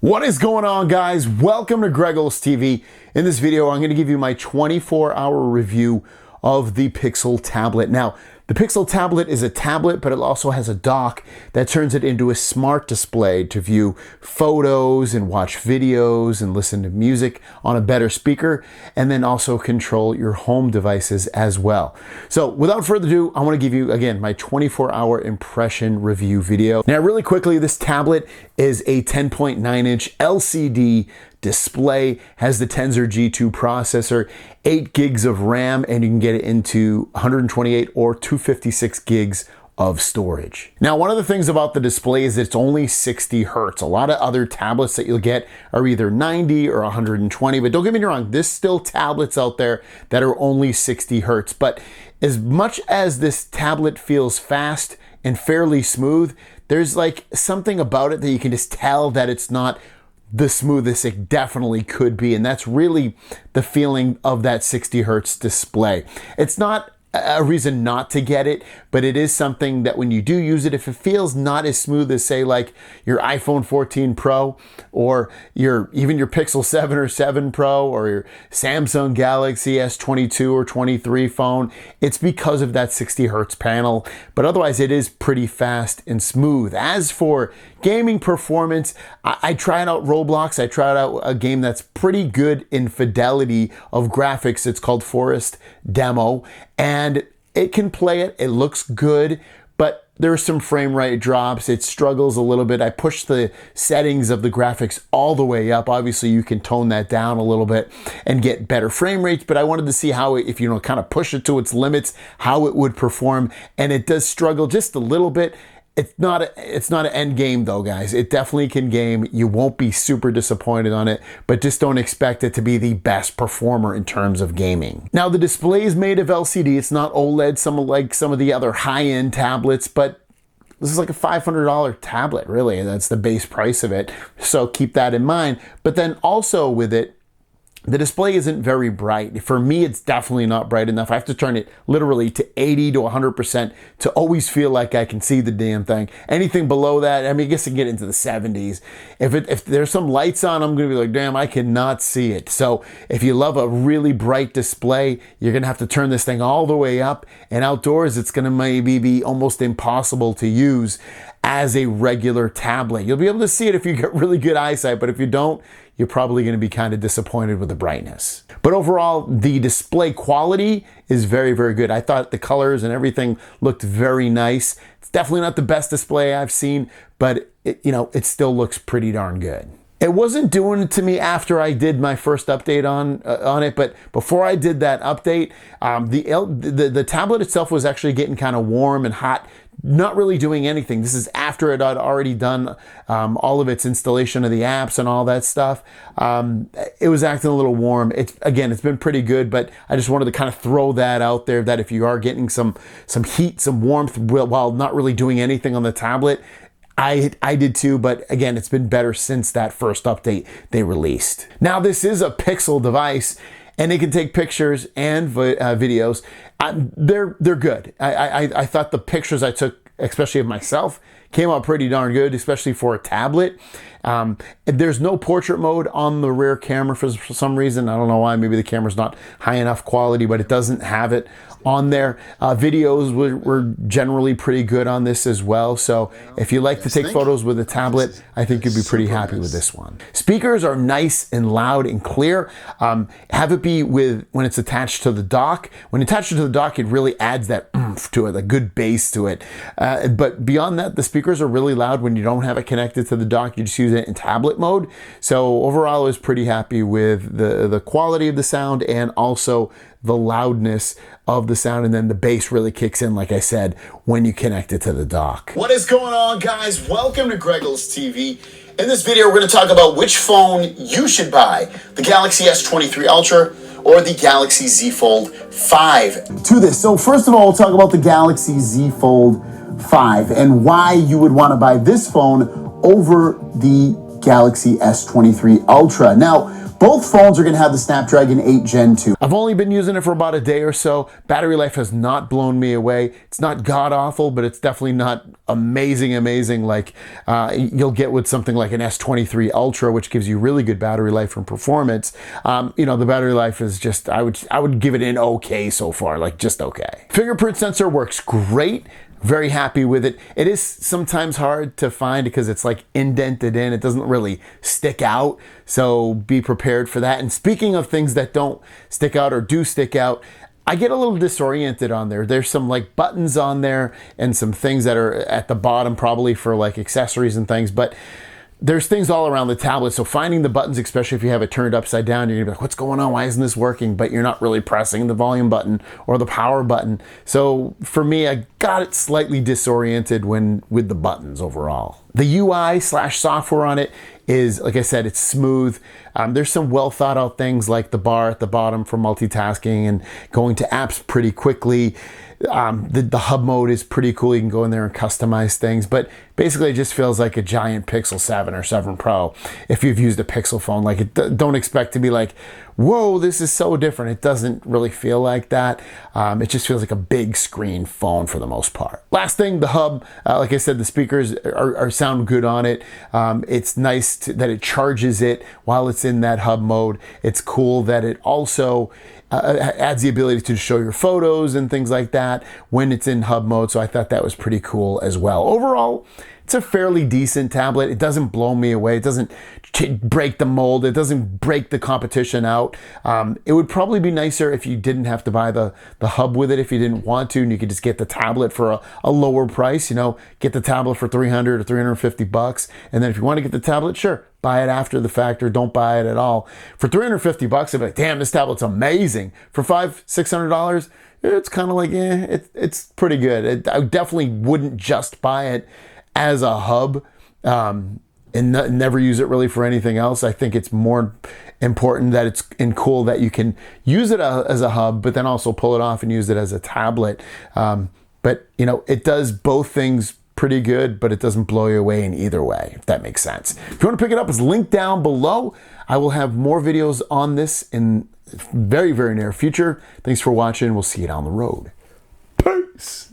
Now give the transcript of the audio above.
What is going on, guys? Welcome to Greggles TV. In this video, I'm going to give you my 24-hour review of the Pixel tablet. Now, the Pixel tablet is a tablet, but it also has a dock that turns it into a smart display to view photos and watch videos and listen to music on a better speaker, and then also control your home devices as well. So without further ado, I want to give you, again, my 24-hour impression review video. Now, really quickly, this tablet is a 10.9-inch LCD display, has the Tensor G2 processor, 8 gigs of RAM, and you can get it into 128 or 256 gigs of storage. Now, one of the things about the display is it's only 60 hertz. A lot of other tablets that you'll get are either 90 or 120, but don't get me wrong, there's still tablets out there that are only 60 hertz. But as much as this tablet feels fast and fairly smooth, there's like something about it that you can just tell that it's not the smoothest it definitely could be, and that's really the feeling of that 60 hertz display. It's not a reason not to get it, but it is something that when you do use it, if it feels not as smooth as, say, like your iPhone 14 Pro or even your Pixel 7 or 7 Pro or your Samsung Galaxy S22 or 23 phone, it's because of that 60 hertz panel. But otherwise, it is pretty fast and smooth. As for gaming performance, I tried out Roblox. I tried out a game that's pretty good in fidelity of graphics. It's called Forest Demo, and it can play it. It looks good, but there's some frame rate drops. It struggles a little bit. I pushed the settings of the graphics all the way up. Obviously, you can tone that down a little bit and get better frame rates, but I wanted to see how, if you kind of push it to its limits, how it would perform, and it does struggle just a little bit. It's not an end game though, guys. It definitely can game. You won't be super disappointed on it, but just don't expect it to be the best performer in terms of gaming. Now, the display is made of LCD. It's not OLED, like some of the other high-end tablets, but this is like a $500 tablet, really. That's the base price of it. So keep that in mind. But then also with it, the display isn't very bright. For me, it's definitely not bright enough. I have to turn it literally to 80 to 100% to always feel like I can see the damn thing. Anything below that, I mean, I guess I can get into the 70s. If there's some lights on, I'm gonna be like, damn, I cannot see it. So if you love a really bright display, you're gonna have to turn this thing all the way up, and outdoors, it's gonna maybe be almost impossible to use as a regular tablet. You'll be able to see it if you get really good eyesight, but if you don't, you're probably going to be kind of disappointed with the brightness. But overall, the display quality is very, very good. I thought the colors and everything looked very nice. It's definitely not the best display I've seen, but it still looks pretty darn good. It wasn't doing it to me after I did my first update on it, but before I did that update, the tablet itself was actually getting kind of warm and hot, not really doing anything. This is after it had already done all of its installation of the apps and all that stuff. It was acting a little warm. It's been pretty good, but I just wanted to kind of throw that out there, that if you are getting some heat, some warmth while not really doing anything on the tablet, I did too, but again, it's been better since that first update they released. Now, this is a Pixel device, and it can take pictures and videos. They're good. I thought the pictures I took, especially of myself, came out pretty darn good, especially for a tablet. There's no portrait mode on the rear camera for some reason. I don't know why. Maybe the camera's not high enough quality, but it doesn't have it on there. Videos were generally pretty good on this as well. So if you like to take photos with a tablet, I think you'd be pretty happy with this one. Speakers are nice and loud and clear. Have it be when it's attached to the dock. When attached to the dock, it really adds that oomph to it, a good bass to it. But beyond that, the speakers are really loud when you don't have it connected to the dock. You just use it in tablet mode. So overall, I was pretty happy with the quality of the sound and also the loudness of the sound, and then the bass really kicks in, like I said, when you connect it to the dock. What is going on, guys? Welcome to Greggles TV. In this video, we're going to talk about which phone you should buy, the Galaxy S23 Ultra or the Galaxy Z Fold 5. To this, so first of all, we'll talk about the Galaxy Z Fold 5 and why you would want to buy this phone over the Galaxy S23 Ultra. Now, both phones are going to have the Snapdragon 8 Gen 2. I've only been using it for about a day or so. Battery life has not blown me away. It's not god-awful, but it's definitely not amazing like you'll get with something like an S23 Ultra, which gives you really good battery life and performance. You know, the battery life is just, I would give it an okay so far, like just okay. Fingerprint sensor works great. Very happy with it. It is sometimes hard to find because it's like indented in. It doesn't really stick out. So be prepared for that. And speaking of things that don't stick out or do stick out, I get a little disoriented on there. There's some like buttons on there and some things that are at the bottom probably for like accessories and things, but there's things all around the tablet. So finding the buttons, especially if you have it turned upside down, you're gonna be like, what's going on? Why isn't this working? But you're not really pressing the volume button or the power button. So for me, I got it slightly disoriented with the buttons overall. The UI/software on it is, like I said, it's smooth. There's some well thought out things like the bar at the bottom for multitasking and going to apps pretty quickly. The hub mode is pretty cool. You can go in there and customize things, but basically it just feels like a giant Pixel 7 or 7 Pro. If you've used a Pixel phone, like don't expect to be like, whoa, this is so different. It doesn't really feel like that. It just feels like a big screen phone for the most part. Last thing, the hub, like I said, the speakers are sound good on it. It's nice that it charges it while it's in that hub mode. It's cool that it also adds the ability to show your photos and things like that when it's in hub mode. So I thought that was pretty cool as well. Overall, it's a fairly decent tablet. It doesn't blow me away. It doesn't break the mold. It doesn't break the competition out. It would probably be nicer if you didn't have to buy the hub with it if you didn't want to, and you could just get the tablet for a lower price. You know, get the tablet for $300 or $350, and then if you want to get the tablet, sure, buy it after the fact or don't buy it at all. For $350, I'd be like, damn, this tablet's amazing. For $500-$600, it's kind of like, it's pretty good. I definitely wouldn't just buy it as a hub and never use it really for anything else. I think it's more important that it's cool that you can use it as a hub, but then also pull it off and use it as a tablet. But you know, it does both things pretty good, but it doesn't blow you away in either way, if that makes sense. If you want to pick it up, it's linked down below. I will have more videos on this in very near future. Thanks for watching. We'll see you down the road. Peace.